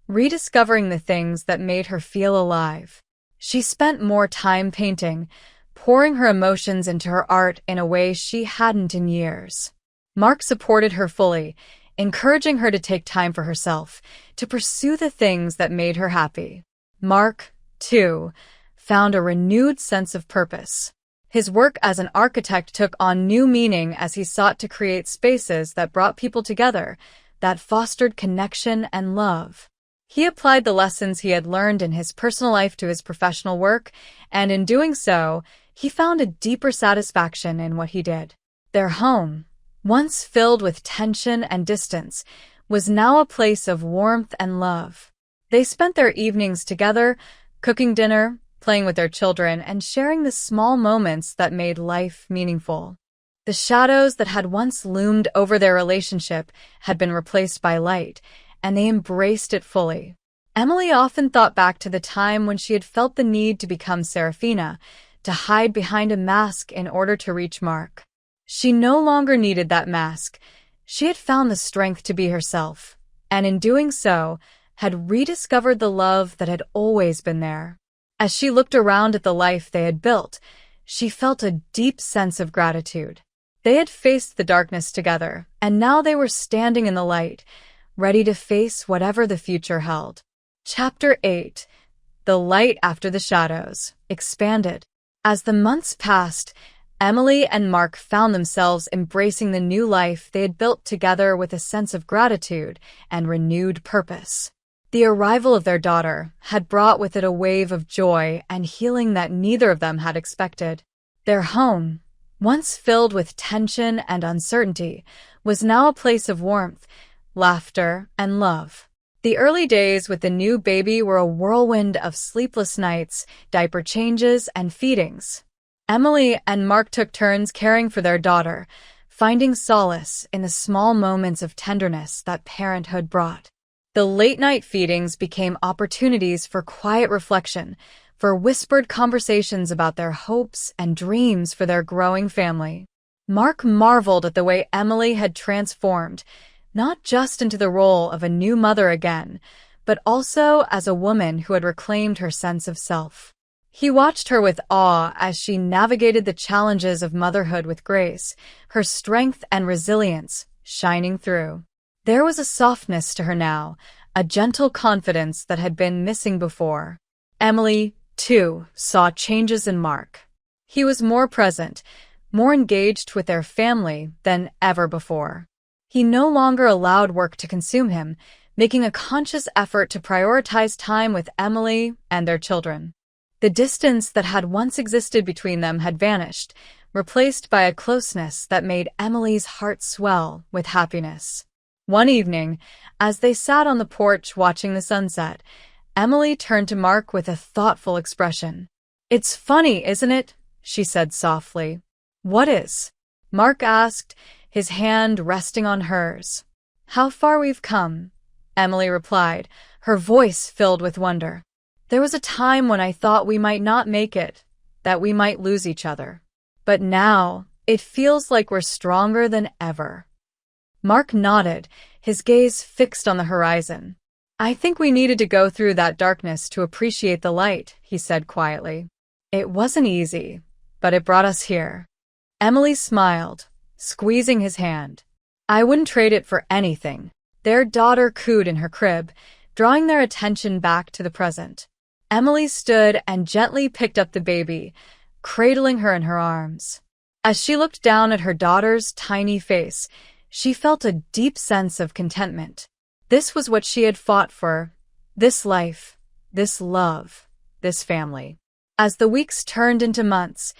A: rediscovering the things that made her feel alive. She spent more time painting, pouring her emotions into her art in a way she hadn't in years. Mark supported her fully, encouraging her to take time for herself, to pursue the things that made her happy. Mark, too, found a renewed sense of purpose. His work as an architect took on new meaning as he sought to create spaces that brought people together, that fostered connection and love. He applied the lessons he had learned in his personal life to his professional work, and in doing so, he found a deeper satisfaction in what he did. Their home, once filled with tension and distance, was now a place of warmth and love. They spent their evenings together, cooking dinner, playing with their children, and sharing the small moments that made life meaningful. The shadows that had once loomed over their relationship had been replaced by light, and they embraced it fully. Emily often thought back to the time when she had felt the need to become Seraphina, to hide behind a mask in order to reach Mark. She no longer needed that mask. She had found the strength to be herself, and in doing so, had rediscovered the love that had always been there. As she looked around at the life they had built, she felt a deep sense of gratitude. They had faced the darkness together, and now they were standing in the light, ready to face whatever the future held. Chapter 8. The Light After the Shadows expanded. As the months passed, Emily and Mark found themselves embracing the new life they had built together with a sense of gratitude and renewed purpose. The arrival of their daughter had brought with it a wave of joy and healing that neither of them had expected. Their home, once filled with tension and uncertainty, was now a place of warmth, laughter, and love. The early days with the new baby were a whirlwind of sleepless nights, diaper changes, and feedings. Emily and Mark took turns caring for their daughter, finding solace in the small moments of tenderness that parenthood brought. The late-night feedings became opportunities for quiet reflection, for whispered conversations about their hopes and dreams for their growing family. Mark marveled at the way Emily had transformed, not just into the role of a new mother again, but also as a woman who had reclaimed her sense of self. He watched her with awe as she navigated the challenges of motherhood with grace, her strength and resilience shining through. There was a softness to her now, a gentle confidence that had been missing before. Emily, too, saw changes in Mark. He was more present, more engaged with their family than ever before. He no longer allowed work to consume him, making a conscious effort to prioritize time with Emily and their children. The distance that had once existed between them had vanished, replaced by a closeness that made Emily's heart swell with happiness. One evening, as they sat on the porch watching the sunset, Emily turned to Mark with a thoughtful expression. "It's funny, isn't it? she said softly. What is? Mark asked, his hand resting on hers. How far we've come, Emily replied, her voice filled with wonder. There was a time when I thought we might not make it, that we might lose each other. But now, it feels like we're stronger than ever. Mark nodded, his gaze fixed on the horizon. I think we needed to go through that darkness to appreciate the light, he said quietly. It wasn't easy, but it brought us here. Emily smiled, squeezing his hand. I wouldn't trade it for anything. Their daughter cooed in her crib, drawing their attention back to the present. Emily stood and gently picked up the baby, cradling her in her arms. As she looked down at her daughter's tiny face, she felt a deep sense of contentment. This was what she had fought for, this life, this love, this family. As the weeks turned into months,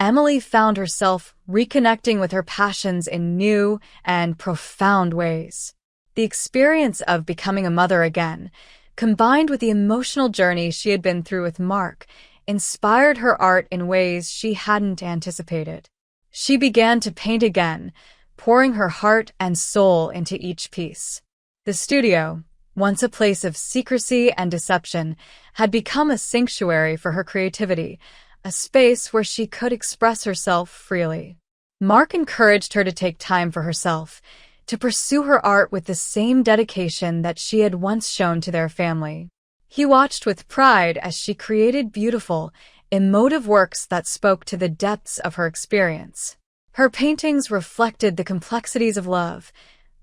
A: Emily found herself reconnecting with her passions in new and profound ways. The experience of becoming a mother again, combined with the emotional journey she had been through with Mark, inspired her art in ways she hadn't anticipated. She began to paint again, pouring her heart and soul into each piece. The studio, once a place of secrecy and deception, had become a sanctuary for her creativity, a space where she could express herself freely. Mark encouraged her to take time for herself, to pursue her art with the same dedication that she had once shown to their family. He watched with pride as she created beautiful, emotive works that spoke to the depths of her experience. Her paintings reflected the complexities of love,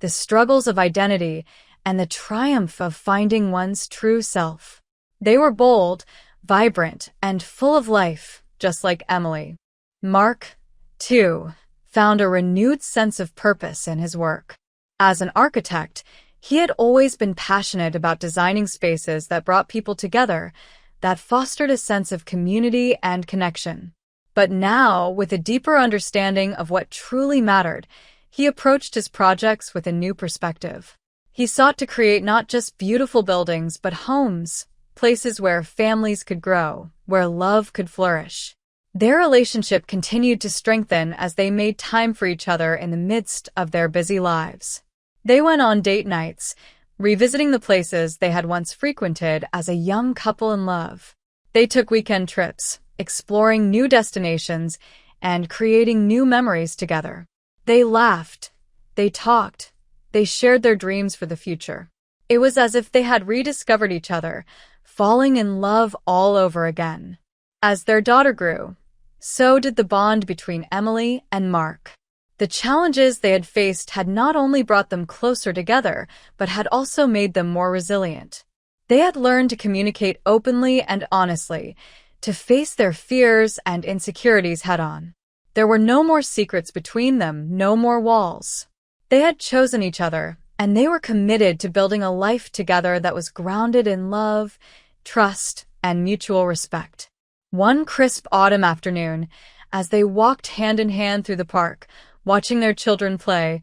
A: the struggles of identity, and the triumph of finding one's true self. They were bold, vibrant, and full of life, just like Emily. Mark, too, found a renewed sense of purpose in his work. As an architect, he had always been passionate about designing spaces that brought people together, that fostered a sense of community and connection. But now, with a deeper understanding of what truly mattered, he approached his projects with a new perspective. He sought to create not just beautiful buildings, but homes, places where families could grow, where love could flourish. Their relationship continued to strengthen as they made time for each other in the midst of their busy lives. They went on date nights, revisiting the places they had once frequented as a young couple in love. They took weekend trips, exploring new destinations and creating new memories together. They laughed, they talked, they shared their dreams for the future. It was as if they had rediscovered each other, falling in love all over again. As their daughter grew, so did the bond between Emily and Mark. The challenges they had faced had not only brought them closer together, but had also made them more resilient. They had learned to communicate openly and honestly, to face their fears and insecurities head-on. There were no more secrets between them, no more walls. They had chosen each other, and they were committed to building a life together that was grounded in love, trust, and mutual respect. One crisp autumn afternoon, as they walked hand in hand through the park, watching their children play,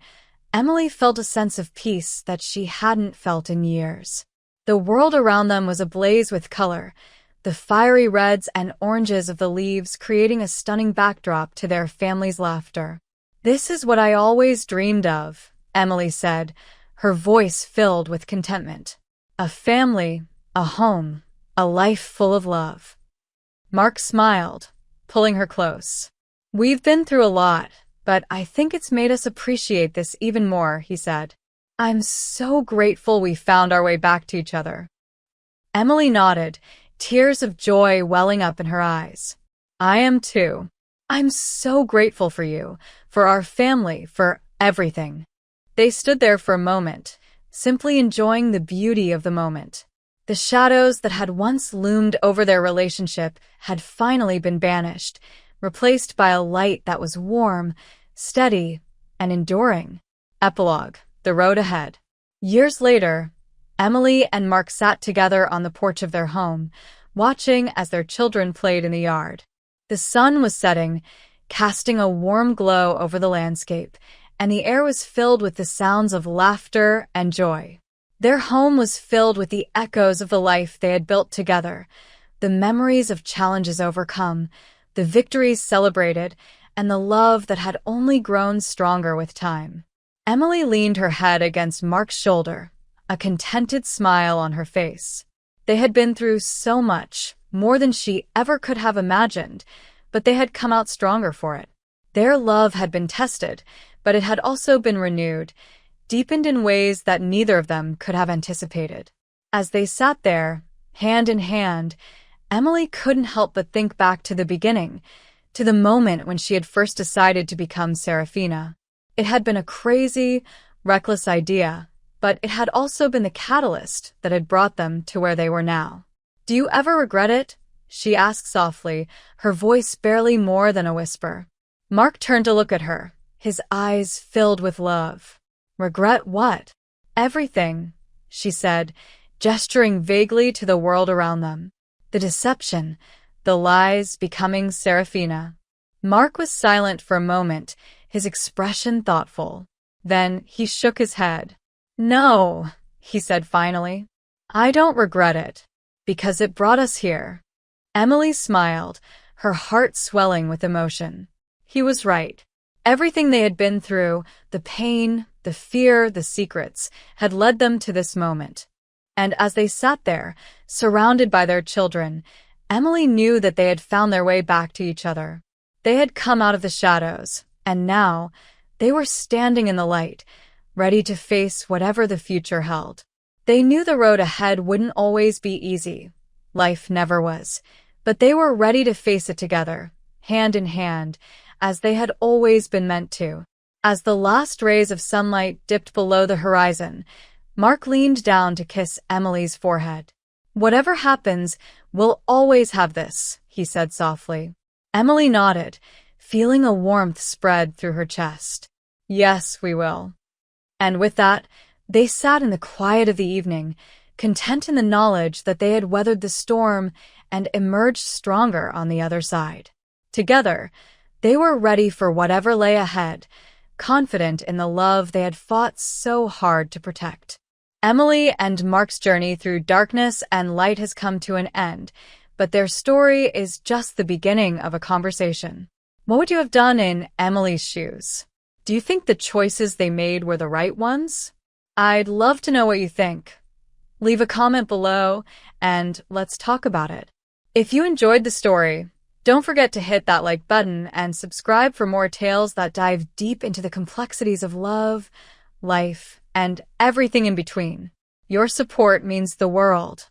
A: Emily felt a sense of peace that she hadn't felt in years. The world around them was ablaze with color, the fiery reds and oranges of the leaves creating a stunning backdrop to their family's laughter. This is what I always dreamed of, Emily said, her voice filled with contentment. A family, a home, a life full of love. Mark smiled, pulling her close. We've been through a lot, but I think it's made us appreciate this even more, he said. I'm so grateful we found our way back to each other. Emily nodded, tears of joy welling up in her eyes. I am too. I'm so grateful for you, for our family, for everything. They stood there for a moment, simply enjoying the beauty of the moment. The shadows that had once loomed over their relationship had finally been banished, replaced by a light that was warm, steady, and enduring. Epilogue: The road ahead. Years later, Emily and Mark sat together on the porch of their home, watching as their children played in the yard. The sun was setting, casting a warm glow over the landscape, and the air was filled with the sounds of laughter and joy. Their home was filled with the echoes of the life they had built together, the memories of challenges overcome, the victories celebrated, and the love that had only grown stronger with time. Emily leaned her head against Mark's shoulder, a contented smile on her face. They had been through so much, more than she ever could have imagined, but they had come out stronger for it. Their love had been tested, but it had also been renewed, deepened in ways that neither of them could have anticipated. As they sat there, hand in hand, Emily couldn't help but think back to the beginning, to the moment when she had first decided to become Seraphina. It had been a crazy, reckless idea, but it had also been the catalyst that had brought them to where they were now. "Do you ever regret it?" she asked softly, her voice barely more than a whisper. Mark turned to look at her, his eyes filled with love. "Regret what?" "Everything," she said, gesturing vaguely to the world around them. "The deception, the lies, becoming Seraphina." Mark was silent for a moment, his expression thoughtful. Then he shook his head. "No," he said finally. "I don't regret it, because it brought us here." Emily smiled, her heart swelling with emotion. He was right. Everything they had been through, the pain, the fear, the secrets, had led them to this moment. And as they sat there, surrounded by their children, Emily knew that they had found their way back to each other. They had come out of the shadows, and now they were standing in the light, ready to face whatever the future held. They knew the road ahead wouldn't always be easy. Life never was. But they were ready to face it together, hand in hand, as they had always been meant to. As the last rays of sunlight dipped below the horizon, Mark leaned down to kiss Emily's forehead. "Whatever happens, we'll always have this," he said softly. Emily nodded, feeling a warmth spread through her chest. "Yes, we will." And with that, they sat in the quiet of the evening, content in the knowledge that they had weathered the storm and emerged stronger on the other side. Together, they were ready for whatever lay ahead, confident in the love they had fought so hard to protect. Emily and Mark's journey through darkness and light has come to an end, but their story is just the beginning of a conversation. What would you have done in Emily's shoes? Do you think the choices they made were the right ones? I'd love to know what you think. Leave a comment below, and let's talk about it. If you enjoyed the story, don't forget to hit that like button and subscribe for more tales that dive deep into the complexities of love, life, and everything in between. Your support means the world.